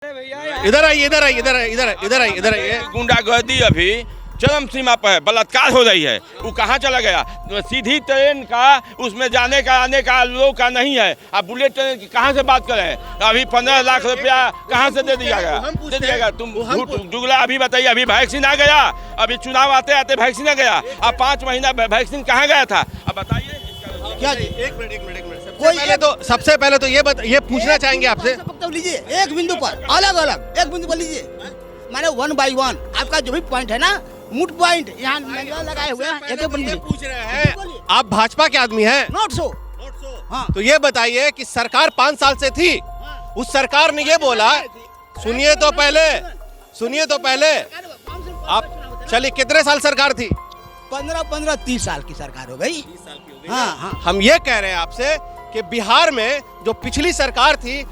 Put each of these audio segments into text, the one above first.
इधर आइए, इधर आइए, इधर आइए, इधर आइए, इधर आइए। गुंडागर्दी अभी चरम सीमा पर है, बलात्कार हो रही है। वो कहाँ चला गया? सीधी ट्रेन का उसमें जाने का आने का लोग का नहीं है। अब बुलेट ट्रेन की कहाँ से बात करें? अभी 15 लाख रुपया कहाँ से दे दिया गया? दे दिया गया। तुम जुगला अभी बताइए, अभी वैक्सीन आ गया, अभी चुनाव आते आते वैक्सीन आ गया। अब 5 महीना वैक्सीन कहाँ गया था? अब बताइए क्या जी? एक मिनट सबसे पहले तो ये पूछना चाहेंगे आपसे। लीजिए एक बिंदु पर अलग अलग एक बिंदु पर लीजिए, मैंने 1 by 1 आपका जो भी पॉइंट है ना, मूड पॉइंट यहाँ लगाए हुए हैं। एक पूछ रहे हैं, आप भाजपा के आदमी हैं? Not so. हाँ, तो ये बताइए कि सरकार 5 साल से थी, उस सरकार ने ये बोला, सुनिए तो पहले आप चलिए, कितने साल सरकार थी? 15-30 साल की सरकार हो गई। हाँ। हम ये कह रहे हैं आपसे कि बिहार में जो पिछली सरकार थी,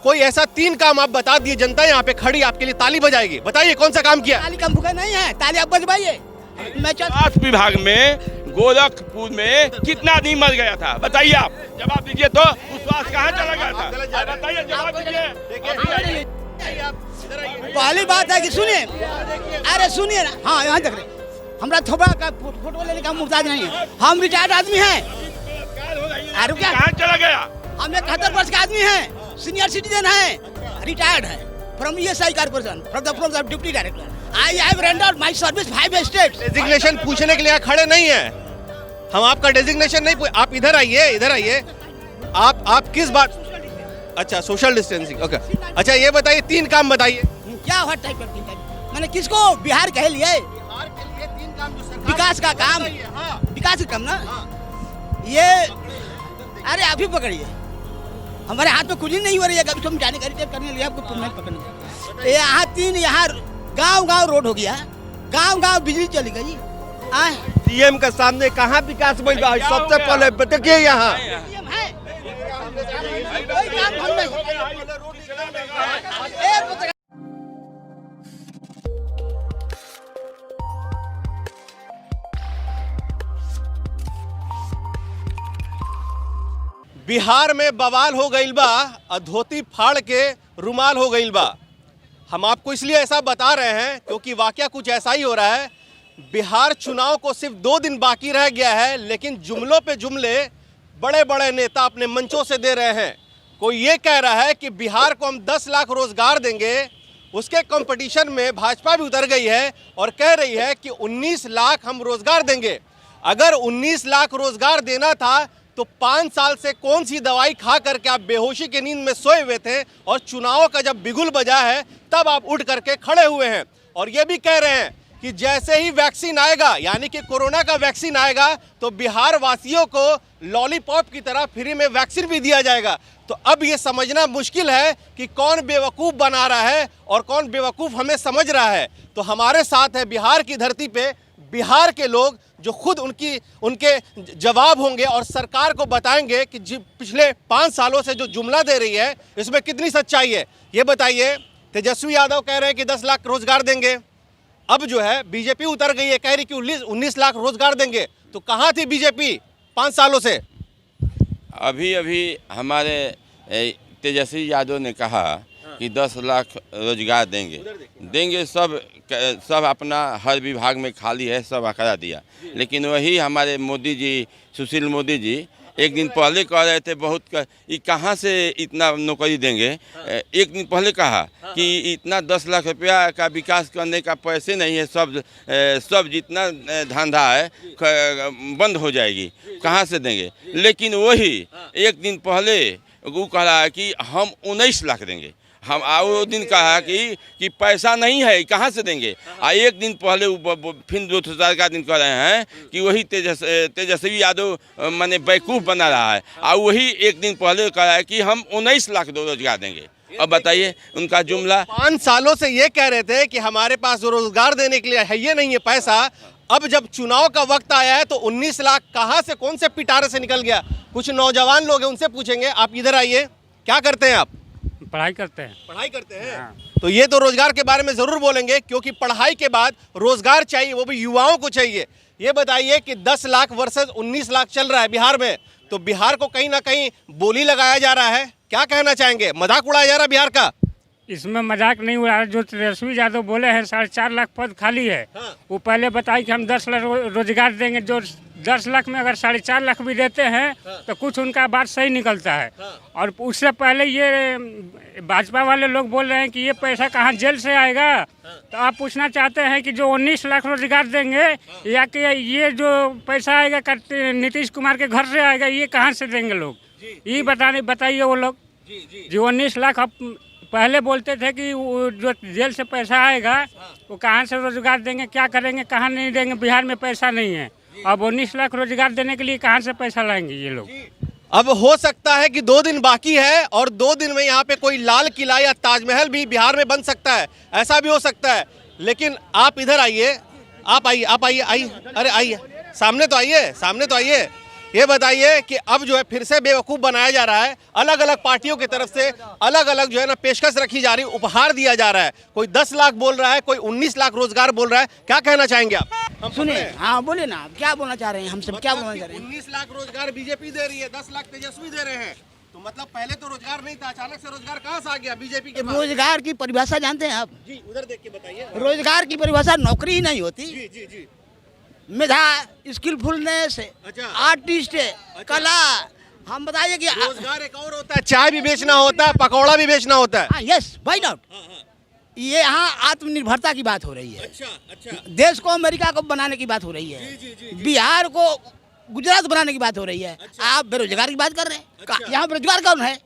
कोई ऐसा 3 काम आप बता दिए, जनता यहाँ पे खड़ी आपके लिए ताली बजाएगी। बताइए कौन सा काम किया? ताली का भूखा नहीं है, ताली आप बजवाइए। स्वास्थ्य विभाग में गोरखपुर में कितना आदमी मर गया था? बताइए, आप जवाब दीजिए। तो उस स्वास्थ्य कहाँ चला गया था? बताइए, जवाब दीजिए। पहली बात है कि सुनिए, अरे सुनिए ना, हाँ यहाँ तक रहे, हमारा थोड़ा का फोटो लेने का मुहताज नहीं है, हम रिटायर्ड आदमी हैं। अरे क्या कहाँ चला गया? हम 71 वर्ष के आदमी हैं, सीनियर सिटीजन हैं, रिटायर्ड है from ESI corporation, from the deputy director. I have rendered my service 5 states. Designation पूछने के लिए खड़े नहीं है हम, आपका डेजिग्नेशन नहीं। आप इधर आइए। आप किस बात? अच्छा, सोशल डिस्टेंसिंग, ओके। अच्छा, ये बताइए 3 काम बताइए। क्या व्हाट टाइप ऑफ 3 काम? मैंने किसको? बिहार कह लिए 3 काम जो सरकार विकास का काम, विकास का काम ना ये। अरे आप ही पकड़िए, हमारे हाथ में कुछ ही नहीं हो रही है। कभी तुम जानकारी टेप करने लिए आपको नहीं पकड़ने। यहाँ 3 यहाँ गांव रोड हो गया, गांव बिजली चली गई। सीएम के सामने कहाँ विकास बन रहा है? सबसे पहले देखिए यहाँ बिहार में बवाल हो गईल बा, धोती फाड़ के रुमाल हो गईल बा। हम आपको इसलिए ऐसा बता रहे हैं क्योंकि वाकया कुछ ऐसा ही हो रहा है। बिहार चुनाव को सिर्फ 2 दिन बाकी रह गया है, लेकिन जुमलों पे जुमले बड़े बड़े नेता अपने मंचों से दे रहे हैं। कोई ये कह रहा है कि बिहार को हम 10 लाख रोजगार देंगे, उसके कंपटीशन में भाजपा भी उतर गई है और कह रही है कि 19 लाख हम रोजगार देंगे। अगर 19 लाख रोजगार देना था तो 5 साल से कौन सी दवाई खा करके आप बेहोशी की नींद में सोए हुए थे, और चुनाव का जब बिगुल बजा है तब आप उठ करके खड़े हुए हैं। और ये भी कह रहे हैं कि जैसे ही वैक्सीन आएगा, यानी कि कोरोना का वैक्सीन आएगा, तो बिहार वासियों को लॉलीपॉप की तरह फ्री में वैक्सीन भी दिया जाएगा। तो अब ये समझना मुश्किल है कि कौन बेवकूफ़ बना रहा है और कौन बेवकूफ़ हमें समझ रहा है। तो हमारे साथ है बिहार की धरती पे बिहार के लोग, जो खुद उनके जवाब होंगे और सरकार को बताएंगे कि पिछले 5 सालों से जो जुमला दे रही है इसमें कितनी सच्चाई है। ये बताइए, तेजस्वी यादव कह रहे हैं कि 10 लाख रोजगार देंगे, अब जो है बीजेपी उतर गई है, कह रही कि 19 लाख रोजगार देंगे। तो कहाँ थी बीजेपी 5 सालों से? अभी हमारे तेजस्वी यादव ने कहा कि 10 लाख रोजगार देंगे। सब अपना हर विभाग में खाली है, सब आंकड़ा दिया। लेकिन वही हमारे मोदी जी, सुशील मोदी जी एक दिन पहले कह रहे थे ये कहाँ से इतना नौकरी देंगे। एक दिन पहले कहा कि इतना 10 लाख रुपया का विकास करने का पैसे नहीं है, सब जितना धंधा है बंद हो जाएगी, कहाँ से देंगे। लेकिन वही एक दिन पहले वो कह रहा है कि हम 19 लाख देंगे। हम वो दिन कहा कि पैसा नहीं है, कहाँ से देंगे। एक दिन पहले फिर 2000 का दिन कह रहे हैं कि वही तेजस्वी यादव माने बेवकूफ़ बना रहा है। और वही एक दिन पहले कह रहा है कि हम 19 लाख रोजगार देंगे। अब बताइए उनका जुमला। 5 सालों से ये कह रहे थे कि हमारे पास रोजगार देने के लिए है ये नहीं है पैसा। अब जब चुनाव का वक्त आया है तो 19 लाख कहाँ से, कौन से पिटारे से निकल गया? कुछ नौजवान लोग हैं, उनसे पूछेंगे। आप इधर आइए, क्या करते हैं आप? पढ़ाई करते हैं। हाँ। तो ये तो रोजगार के बारे में जरूर बोलेंगे, क्योंकि पढ़ाई के बाद रोजगार चाहिए, वो भी युवाओं को चाहिए। ये बताइए कि 10 लाख वर्सेस 19 लाख चल रहा है बिहार में, तो बिहार को कहीं ना कहीं बोली लगाया जा रहा है। क्या कहना चाहेंगे? मजाक उड़ाया जा रहा है बिहार का? इसमें मजाक नहीं उड़ा रहा। जो तेजस्वी यादव बोले हैं 4.5 लाख पद खाली है, वो पहले बताए कि हम 10 लाख रोजगार देंगे। जो 10 लाख में अगर 4.5 लाख भी देते हैं तो कुछ उनका बात सही निकलता है। और उससे पहले ये भाजपा वाले लोग बोल रहे हैं कि ये पैसा कहाँ जेल से आएगा। तो आप पूछना चाहते हैं कि जो 19 लाख रोजगार देंगे या कि ये जो पैसा आएगा नीतीश कुमार के घर से आएगा, ये कहाँ से देंगे लोग? ये बताइए वो लोग। जो 19 लाख अब पहले बोलते थे कि वो जो जेल से पैसा आएगा वो कहाँ से रोजगार देंगे, क्या करेंगे, कहाँ नहीं देंगे। बिहार में पैसा नहीं है। अब 19 लाख रोजगार देने के लिए कहाँ से पैसा लाएंगे ये लोग? अब हो सकता है कि 2 दिन बाकी है और 2 दिन में यहाँ पे कोई लाल किला या ताजमहल भी बिहार में बन सकता है, ऐसा भी हो सकता है। लेकिन आप इधर आइए, आप आइए, अरे आइए, सामने तो आइए। ये बताइए कि अब जो है फिर से बेवकूफ़ बनाया जा रहा है। अलग अलग पार्टियों की तरफ से अलग अलग जो है ना पेशकश रखी जा रही, उपहार दिया जा रहा है। कोई 10 लाख बोल रहा है, कोई 19 लाख रोजगार बोल रहा है। क्या कहना चाहेंगे आप? सुनिए, हाँ बोले ना, क्या बोलना चाह रहे हैं? हम सब क्या बोलना चाह रहे हैं? 19 लाख रोजगार बीजेपी दे रही है, 10 लाख तेजस्वी दे रहे हैं। तो मतलब पहले तो रोजगार नहीं था, अचानक से रोजगार कहाँ से आ गया बीजेपी के पास? रोजगार की परिभाषा जानते हैं आप? जी, उधर देख के बताइए। रोजगार की परिभाषा नौकरी ही नहीं होती। जी। मेधा, स्किलफुलनेस, अच्छा। आर्टिस्ट, कला। हम बताइए कि रोजगार एक और होता है, चाय भी बेचना होता है, पकौड़ा भी बेचना होता है। हाँ, यस, व्हाई नॉट। ये यहाँ आत्मनिर्भरता की बात हो रही है। अच्छा। देश को अमेरिका को बनाने की बात हो रही है। जी। बिहार को गुजरात बनाने की बात हो रही है। आप बेरोजगार की बात कर रहे हैं। यहाँ बेरोजगार कौन है?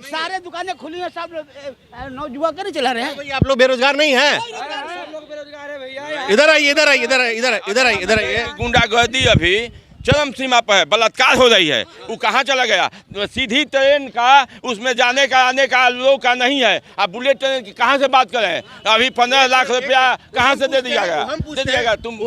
सारे दुकानें खुली हैं, सब नौजुवक नहीं चला रहे हैं। भाई आप लोग बेरोजगार नहीं हैं? इधर आइए। गुंडागर्दी अभी चरम सीमा पर है, बलात्कार हो रही है। वो कहाँ चला गया? सीधी ट्रेन का उसमें जाने का आने का लोग का नहीं है। आप बुलेट ट्रेन की कहाँ से बात करें? अभी 15 लाख रुपया कहाँ से दे दिया गया? तुम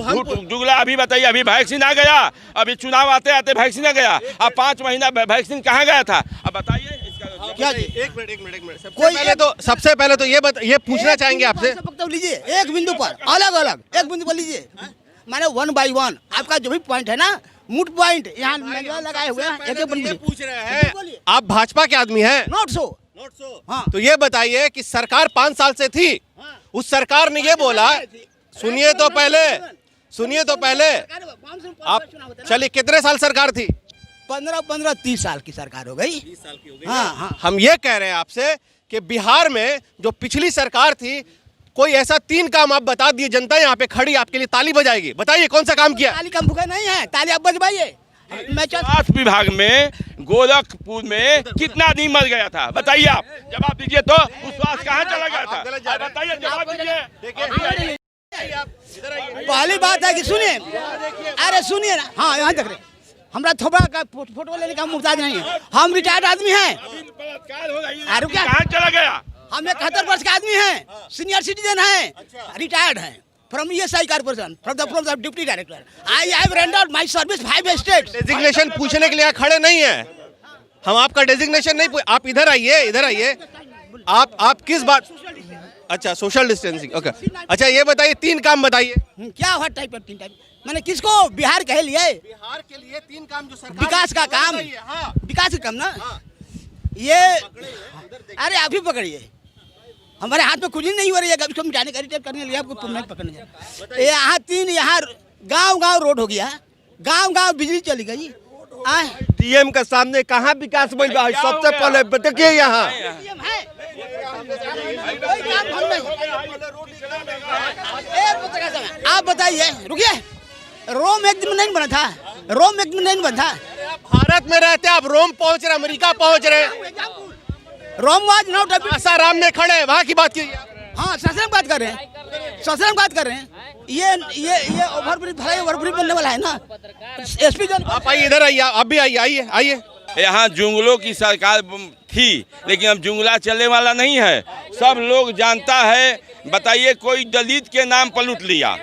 जुगला अभी बताइए। अभी वैक्सीन आ गया, अभी चुनाव आते आते वैक्सीन आ गया। अब 5 महीना वैक्सीन कहाँ गया था? अब बताइए इसका क्या? एक मिनट। सबसे पहले तो ये पूछना चाहेंगे आपसे। लीजिए एक बिंदु पर अलग एक बिंदु पर लीजिए, माने 1 बाय 1 आपका जो भी पॉइंट है ना, मूड पॉइंट यहाँ लगाए हुए हैं। एक पूछ रहे हैं, आप भाजपा के आदमी हैं? Not so. हाँ। तो ये बताइए कि सरकार 5 साल से थी, उस सरकार ने ये बोला, सुनिए तो पहले आप चलिए, कितने साल सरकार थी? 15 30 साल की सरकार हो गई। 30 साल की हो गई। हाँ। हम ये कह रहे हैं आपसे कि बिहार में जो पिछली सरकार थी, कोई ऐसा 3 काम आप बता दिए, जनता यहाँ पे खड़ी आपके लिए ताली बजाएगी। बताइए कौन सा काम किया? ताली का भूखा नहीं है, ताली आप बजवाइए। स्वास्थ्य विभाग में गोरखपुर में कितना आदमी मर गया था? बताइए, आप जवाब दीजिए। तो उस स्वास्थ्य कहाँ चला गया था? बताइए, जवाब दीजिए। पहली बात है कि सुनिए, अरे सुनिए ना, हाँ यहाँ तक रहे। हमरा थोड़ा का फोटो लेने का मुहताज नहीं है। हम रिटायर्ड आदमी हैं। अरे क्या कहाँ चला गया? हम 71 वर्ष के आदमी हैं, सीनियर सिटीजन हैं, रिटायर्ड हैं from ESI corporation, from the deputy director. I have rendered my service 5 states. Designation पूछने के लिए यहाँ खड़े नहीं है हम, आपका डेजिग्नेशन नहीं आप इधर आइए। आप किस बात? अच्छा, सोशल डिस्टेंसिंग, ओके। अच्छा ये बताइए, 3 काम बताइए। क्या हुआ? टाइप 3 टाइप मैंने किसको? बिहार के लिए, बिहार के लिए 3 काम जो सरकार विकास का काम। हाँ। विकास का काम ना, ये अरे आप ही पकड़िए। हमारे हाथ में कुछ ही नहीं हो रही है। कभी जानकारी टाइप करने लिए आपको नहीं पकड़ने जाए। यहाँ 3 यहाँ गांव रोड हो गया, गांव बिजली चली गई। डीएम के सामने कहाँ विकास बोल रहा है? सबसे पहले देखिए यहाँ आप बताइए, रुकिए। रोम एक दिन में नहीं बना था, रोम एक दिन नहीं बना था। भारत में रहते आप रोम पहुँच रहे, अमेरिका पहुँच रहे। रोम वाज नॉट आसाराम में खड़े, वहाँ की बात कीजिए। हाँ, ससरम बात कर रहे हैं। ये ओवरब्रिज बनने वाला है ना। SP जन आप आइए, इधर आइए, आप भी आइए। यहाँ जुंगलों की सरकार थी, लेकिन अब जुंगला चलने वाला नहीं है। सब लोग जानता है। बताइए, कोई दलित के नाम पर लूट लिया,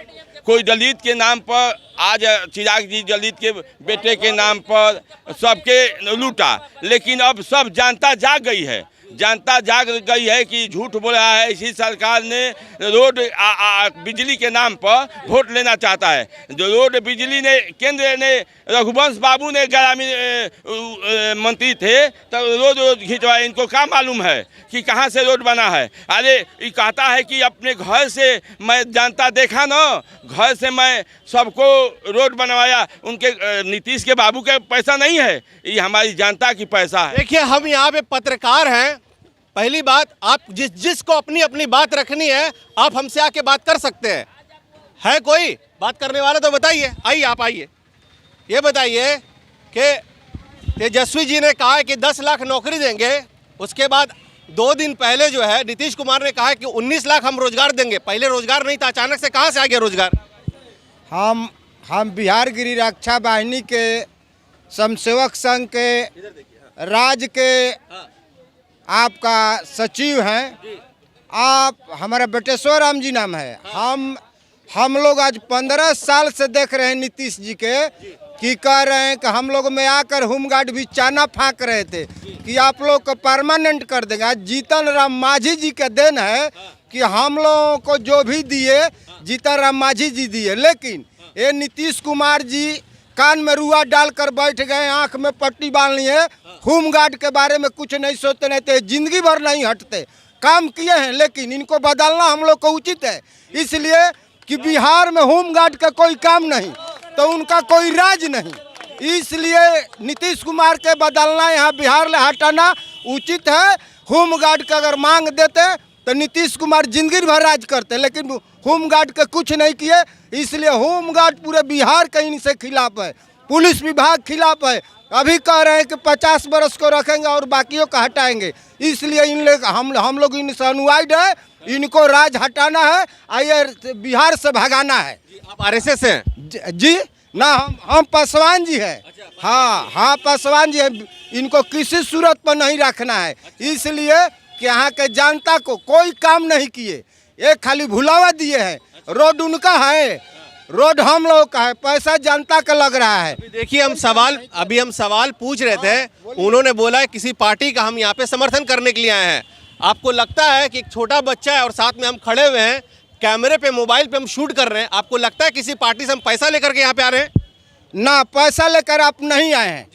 कोई दलित के नाम पर, आज चिराग जी दलित के बेटे के नाम पर सबके लूटा। लेकिन अब सब जनता जाग गई है। जनता जाग गई है कि झूठ बोला है। इसी सरकार ने रोड बिजली के नाम पर वोट लेना चाहता है। जो रोड बिजली ने केंद्र ने रघुवंश बाबू ने ग्रामीण मंत्री थे तब रोड खिंचवाए। इनको क्या मालूम है कि कहाँ से रोड बना है? अरे ये कहता है कि अपने घर से मैं जनता देखा ना, घर से मैं सबको रोड बनवाया। उनके नीतीश के बाबू के पैसा नहीं है, ये हमारी जनता की पैसा है। देखिए, हम यहाँ पे पत्रकार हैं। पहली बात, आप जिसको अपनी अपनी बात रखनी है आप हमसे आके बात कर सकते हैं। है कोई बात करने वाला तो बताइए। आइए, आप आइए। ये बताइए कि तेजस्वी जी ने कहा है कि 10 लाख नौकरी देंगे, उसके बाद 2 दिन पहले जो है नीतीश कुमार ने कहा है कि 19 लाख हम रोजगार देंगे। पहले रोजगार नहीं था, अचानक से कहाँ से आ गया रोजगार? हम बिहार गिरी रक्षा वाहिनी के समसेवक संघ के राज्य के आपका सचिव हैं। आप हमारा बेटेश्वर राम जी नाम है। हम लोग आज 15 साल से देख रहे हैं नीतीश जी के कि कह रहे हैं कि हम लोग में आकर होमगार्ड भी चाना फाँक रहे थे कि आप लोग को परमानेंट कर देंगे। आज जीतन राम मांझी जी का देन है कि हम लोगों को जो भी दिए जीतन राम मांझी जी दिए, लेकिन ये नीतीश कुमार जी कान में रुआ डालकर बैठ गए, आंख में पट्टी बांध लिए। होमगार्ड के बारे में कुछ नहीं सोचते, नहीं थे जिंदगी भर नहीं हटते। काम किए हैं लेकिन इनको बदलना हम लोग को उचित है, इसलिए कि बिहार में होमगार्ड का कोई काम नहीं तो उनका कोई राज नहीं, इसलिए नीतीश कुमार के बदलना, यहाँ बिहार ले हटाना उचित है। होमगार्ड का अगर मांग देते तो नीतीश कुमार जिंदगी भर राज करते, लेकिन होमगार्ड का कुछ नहीं किए, इसलिए होमगार्ड पूरे बिहार का इनसे खिलाफ है। पुलिस विभाग खिलाफ है। अभी कह रहे हैं कि 50 बरस को रखेंगे और बाकियों को हटाएंगे, इसलिए इन लोग हम लोग इनसे अनुवाइड है। इनको राज हटाना है, आइए बिहार से भगाना है। आप आरएसएस हैं? जी ना, हम पासवान जी हैं। हाँ पासवान जी हैं। इनको किसी सूरत पर नहीं रखना है, इसलिए कि यहाँ के जनता को कोई काम नहीं किए, एक खाली भुलावा दिए हैं। रोड उनका है, रोड हम लोगों का है, पैसा जनता का लग रहा है। देखिए, अभी हम सवाल पूछ रहे थे, उन्होंने बोला है किसी पार्टी का हम यहाँ पे समर्थन करने के लिए आए हैं। आपको लगता है कि एक छोटा बच्चा है और साथ में हम खड़े हुए हैं, कैमरे पे मोबाइल पे हम शूट कर रहे हैं, आपको लगता है किसी पार्टी से हम पैसा लेकर के यहाँ पे आ रहे हैं? ना, पैसा लेकर आप नहीं आए हैं,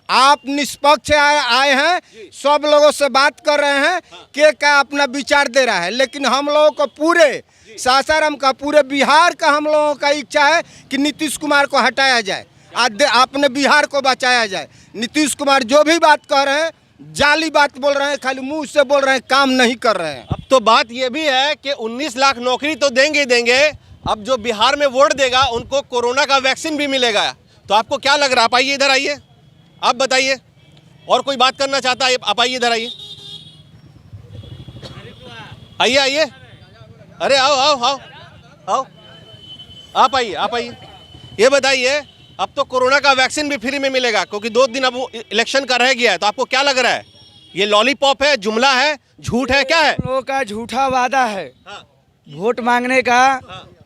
आप निष्पक्ष आए हैं, सब लोगों से बात कर रहे हैं कि क्या अपना विचार दे रहा है। लेकिन हम लोगों को पूरे सासाराम का, पूरे बिहार का हम लोगों का इच्छा है कि नीतीश कुमार को हटाया जाए, अपने बिहार को बचाया जाए। नीतीश कुमार जो भी बात कह रहे हैं जाली बात बोल रहे हैं, खाली मुंह से बोल रहे हैं, काम नहीं कर रहे हैं। अब तो बात ये भी है कि 19 लाख नौकरी तो देंगे ही देंगे, अब जो बिहार में वोट देगा उनको कोरोना का वैक्सीन भी मिलेगा। तो आपको क्या लग रहा है? आप आइए, इधर आइए, आप बताइए। और कोई बात करना चाहता है? आप आइए, इधर आइए, आइए आइए। अरे आओ आओ आओ आओ, आप आइए। ये बताइए, अब तो कोरोना का वैक्सीन भी फ्री में मिलेगा क्योंकि 2 दिन अब इलेक्शन का रह गया है। तो आपको क्या लग रहा है, ये लॉलीपॉप है, जुमला है, झूठ है, क्या है? लोगों का झूठा वादा है। वोट मांगने का,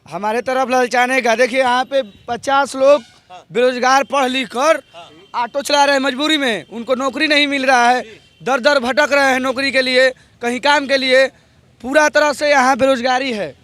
हमारे तरफ ललचाने का। देखिए यहाँ पे 50 लोग बेरोजगार पढ़ लिख कर ऑटो चला रहे हैं मजबूरी में, उनको नौकरी नहीं मिल रहा है, दर दर भटक रहे हैं नौकरी के लिए, कहीं काम के लिए। पूरा तरह से यहाँ बेरोजगारी है।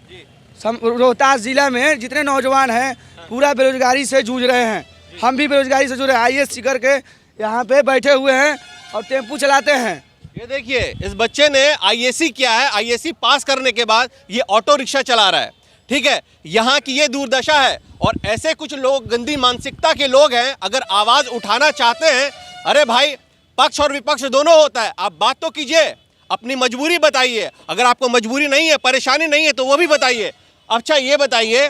रोहतास जिला में जितने नौजवान हैं पूरा बेरोजगारी से जूझ रहे हैं। हम भी बेरोजगारी से जूझ रहे हैं। आईएएस करके यहाँ पे बैठे हुए हैं और टेम्पू चलाते हैं। ये देखिए, इस बच्चे ने आईएएसी किया है, आईएएसी पास करने के बाद ये ऑटो रिक्शा चला रहा है। ठीक है, यहाँ की ये दुर्दशा है। और ऐसे कुछ लोग गंदी मानसिकता के लोग हैं, अगर आवाज उठाना चाहते हैं, अरे भाई पक्ष और विपक्ष दोनों होता है, आप बात तो कीजिए, अपनी मजबूरी बताइए। अगर आपको मजबूरी नहीं है, परेशानी नहीं है तो वो भी बताइए। अच्छा ये बताइए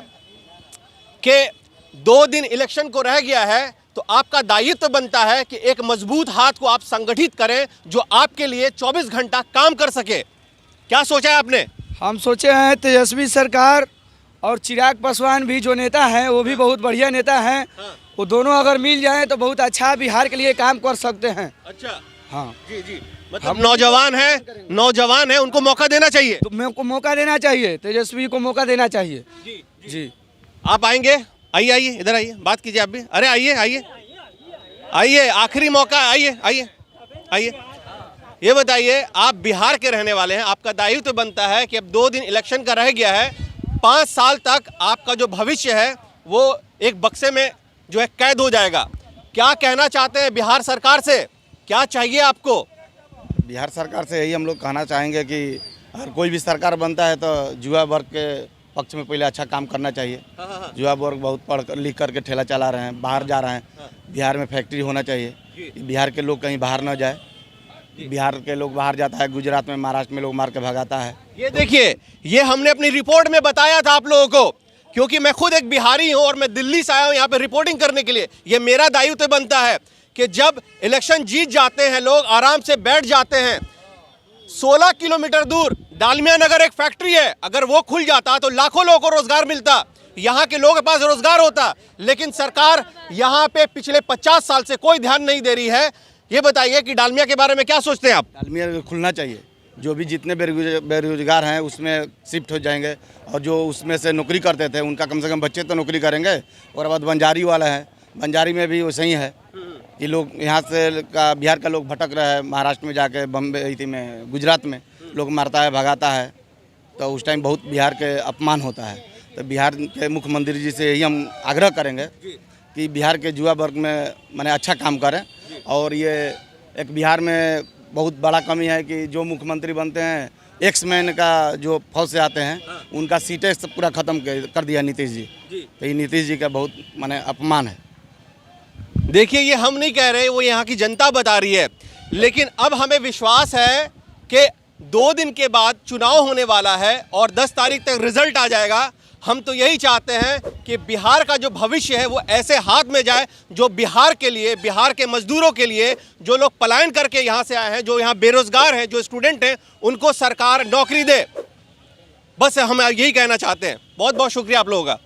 कि 2 दिन इलेक्शन को रह गया है, तो आपका दायित्व बनता है कि एक मजबूत हाथ को आप संगठित करें जो आपके लिए 24 घंटा काम कर सके। क्या सोचा है आपने? हम सोचे हैं तेजस्वी सरकार और चिराग पासवान भी जो नेता हैं वो भी बहुत बढ़िया नेता हैं। वो दोनों अगर मिल जाएं तो बहुत अच्छा बिहार के लिए काम कर सकते हैं। अच्छा, हाँ जी, मतलब नौजवान है, उनको मौका देना चाहिए। तो मेरे को मौका देना चाहिए, तेजस्वी को मौका देना चाहिए। जी आप आएंगे? आइए, इधर आइए, बात कीजिए आप भी। अरे आइए, आखिरी मौका, आइए। ये बताइए, आप बिहार के रहने वाले हैं, आपका दायित्व तो बनता है कि अब 2 दिन इलेक्शन का रह गया है, 5 साल तक आपका जो भविष्य है वो एक बक्से में जो है कैद हो जाएगा। क्या कहना चाहते हैं बिहार सरकार से, क्या चाहिए आपको? बिहार सरकार से यही हम लोग कहना चाहेंगे कि अगर कोई भी सरकार बनता है तो युवा वर्ग के पक्ष में पहले अच्छा काम करना चाहिए। युवा वर्ग बहुत पढ़ लिख करके ठेला चला रहे हैं, बाहर जा रहे हैं। बिहार में फैक्ट्री होना चाहिए, बिहार के लोग कहीं बाहर न जाए। बिहार के लोग बाहर जाता है, गुजरात में, महाराष्ट्र में लोग मार के भगाता है। ये देखिए, ये हमने अपनी रिपोर्ट में बताया था आप लोगों को, क्योंकि मैं खुद एक बिहारी हूं और मैं दिल्ली से आया हूं यहाँ पे रिपोर्टिंग करने के लिए। ये मेरा दायित्व बनता है कि जब इलेक्शन जीत जाते हैं लोग आराम से बैठ जाते हैं। 16 किलोमीटर दूर डालमिया नगर एक फैक्ट्री है, अगर वो खुल जाता तो लाखों लोगों को रोजगार मिलता, यहाँ के लोगों के पास रोजगार होता। लेकिन सरकार यहाँ पे पिछले 50 साल से कोई ध्यान नहीं दे रही है। ये बताइए कि डालमिया के बारे में क्या सोचते हैं आप? डालमिया खुलना चाहिए, जो भी जितने बेरोजगार हैं उसमें शिफ्ट हो जाएंगे, और जो उसमें से नौकरी करते थे उनका कम से कम बच्चे तो नौकरी करेंगे। और बाद बंजारी वाला है, बंजारी में भी वैसे ही है कि लोग यहाँ से का बिहार का लोग भटक रहा है, महाराष्ट्र में जाके बम्बई में, गुजरात में लोग मारता है, भगाता है। तो उस टाइम बहुत बिहार के अपमान होता है। तो बिहार के मुख्यमंत्री जी से यही हम आग्रह करेंगे कि बिहार के युवा वर्ग में माने अच्छा काम करें। और ये एक बिहार में बहुत बड़ा कमी है कि जो मुख्यमंत्री बनते हैं, एक्स मैन का जो फौज से आते हैं, उनका सीटें सब पूरा ख़त्म कर दिया नीतीश जी। तो ये नीतीश जी का बहुत माने अपमान है। देखिए, ये हम नहीं कह रहे, वो यहाँ की जनता बता रही है। लेकिन अब हमें विश्वास है कि 2 दिन के बाद चुनाव होने वाला है और 10 तारीख तक रिजल्ट आ जाएगा। हम तो यही चाहते हैं कि बिहार का जो भविष्य है वो ऐसे हाथ में जाए जो बिहार के लिए, बिहार के मजदूरों के लिए, जो लोग पलायन करके यहाँ से आए हैं, जो यहाँ बेरोजगार हैं, जो स्टूडेंट हैं, उनको सरकार नौकरी दे। बस हम यही कहना चाहते हैं। बहुत बहुत शुक्रिया आप लोगों का।